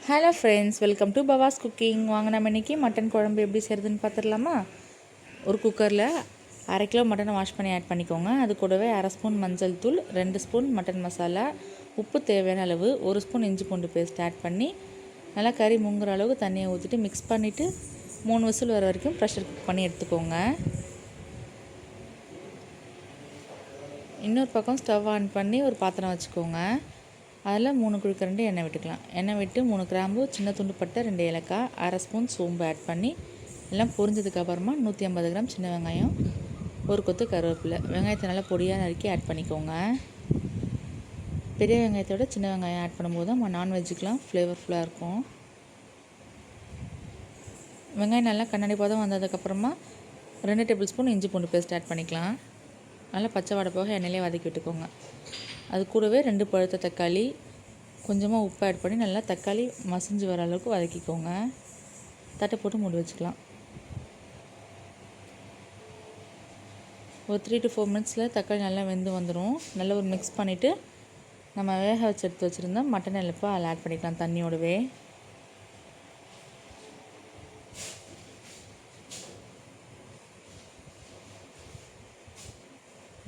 Hello friends, welcome to Bava's cooking. வாங்க நம்ம இன்றைக்கி மட்டன் குழம்பு எப்படி செய்கிறதுன்னு பார்த்துடலாமா? ஒரு குக்கரில் 1/2 கிலோ மட்டனை வாஷ் பண்ணி ஆட் பண்ணிக்கோங்க. அது கூடவே 1/2 ஸ்பூன் மஞ்சள் தூள், 2 ஸ்பூன் மட்டன் மசாலா, உப்பு தேவையான அளவு, 1 ஸ்பூன் இஞ்சி பூண்டு பேஸ்ட் ஆட் பண்ணி நல்லா கறி முங்குற அளவுக்கு தண்ணியை ஊற்றிட்டு மிக்ஸ் பண்ணிவிட்டு 3 விசில் வர வரைக்கும் ப்ரெஷர் குக் பண்ணி எடுத்துக்கோங்க. இன்னொரு பக்கம் ஸ்டவ் ஆன் பண்ணி ஒரு பாத்திரம் வச்சுக்கோங்க. அதில் 3 குழிக்கரண்டி எண்ணெய் விட்டுக்கலாம். எண்ணெய் விட்டு 3 கிராம்பு, சின்ன துண்டு பட்டை, 2 ஏலக்காய், 1/2 ஸ்பூன் சோம்பு ஆட் பண்ணி எல்லாம் பொரிஞ்சதுக்கப்புறமா 150 கிராம் சின்ன வெங்காயம், ஒரு கொத்து கருவேப்பிலை, வெங்காயத்தை நல்லா பொடியாக நறுக்கி ஆட் பண்ணிக்கோங்க. பெரிய வெங்காயத்தை விட சின்ன வெங்காயம் ஆட் பண்ணும்போது நம்ம நான்வெஜ்ஜுக்கெலாம் ஃப்ளேவர்ஃபுல்லாக இருக்கும். வெங்காயம் நல்லா கண்ணாடி பதம் வந்ததுக்கப்புறமா 2 டேபிள் ஸ்பூன் இஞ்சி பூண்டு பேஸ்ட் ஆட் பண்ணிக்கலாம். நல்லா பச்சை வாடை போக எண்ணெயிலே வதக்கி விட்டுக்கோங்க. அது கூடவே 2 பழுத்த தக்காளி, கொஞ்சமாக உப்பு ஆட் பண்ணி நல்லா தக்காளி மசிஞ்சு வர அளவுக்கு வதக்கிக்கோங்க. தட்டை போட்டு மூடி வச்சுக்கலாம். ஒரு 3 to 4 மினிட்ஸில் தக்காளி நல்லா வெந்து வந்துடும். நல்லா ஒரு மிக்ஸ் பண்ணிவிட்டு நம்ம வேக வச்சு எடுத்து வச்சுருந்தா மட்டன் எலுப்பை அதில் ஆட் பண்ணிக்கலாம் தண்ணியோடவே.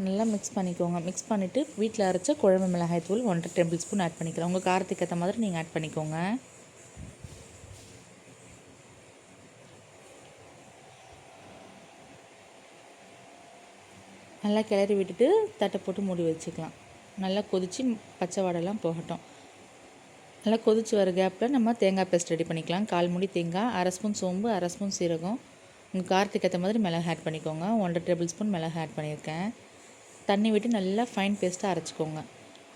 நல்லா மிக்ஸ் பண்ணிக்கோங்க. மிக்ஸ் பண்ணிவிட்டு வீட்டில் அரைச்ச குழம்பு மிளகாய் தூள் 1 டேபிள் ஸ்பூன் ஆட் பண்ணிக்கலாம். உங்கள் காரத்துக்கு ஏற்ற மாதிரி நீங்கள் ஆட் பண்ணிக்கோங்க. நல்லா கிளறி விட்டுட்டு தட்டை போட்டு மூடி வச்சுக்கலாம். நல்லா கொதித்து பச்சை வாடெல்லாம் போகட்டும். நல்லா கொதித்து வர கேப்பில் நம்ம தேங்காய் பேஸ்ட் ரெடி பண்ணிக்கலாம். 1/4 மூடி தேங்காய், 1/2 ஸ்பூன் சோம்பு, 1/2 ஸ்பூன் சீரகம், உங்கள் காரத்துக்கு ஏற்ற மாதிரி மிளகு ஆட் பண்ணிக்கோங்க. 1 டேபிள் ஸ்பூன் மிளகு ஆட் பண்ணியிருக்கேன். தண்ணி விட்டு நல்லா ஃபைன் பேஸ்ட்டாக அரைச்சிக்கோங்க.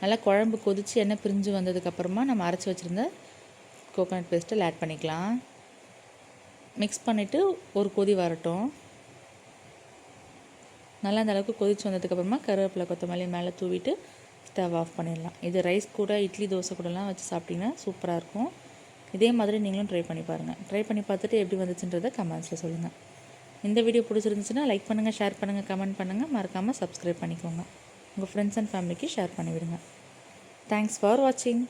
நல்லா குழம்பு கொதித்து எண்ணெய் பிரிஞ்சு வந்ததுக்கப்புறமா நம்ம அரைச்சி வச்சுருந்த கோகோனட் பேஸ்ட்டில் ஆட் பண்ணிக்கலாம். மிக்ஸ் பண்ணிவிட்டு ஒரு கொதி வரட்டும். நல்லா அந்த அளவுக்கு கொதித்து வந்ததுக்கப்புறமா கருவேப்பிலை, கொத்தமல்லி மேலே தூவிட்டு ஸ்டவ் ஆஃப் பண்ணிடலாம். இது ரைஸ் கூட, இட்லி, தோசை கூடலாம் வச்சு சாப்பிட்டிங்கன்னா சூப்பராக இருக்கும். இதே மாதிரி நீங்களும் ட்ரை பண்ணி பாருங்கள். ட்ரை பண்ணி பார்த்துட்டு எப்படி வந்துச்சுன்றதை கமெண்ட்ஸில் சொல்லுங்கள். இந்த வீடியோ பிடிச்சிருந்துச்சுன்னா லைக் பண்ணுங்கள், ஷேர் பண்ணுங்கள், கமெண்ட் பண்ணுங்கள். மறக்காமல் சப்ஸ்கிரைப் பண்ணிக்கோங்க. உங்கள் ஃப்ரெண்ட்ஸ் அண்ட் ஃபேமிலிக்கு ஷேர் பண்ணிவிடுங்க. தேங்க்ஸ் ஃபார் வாட்சிங்.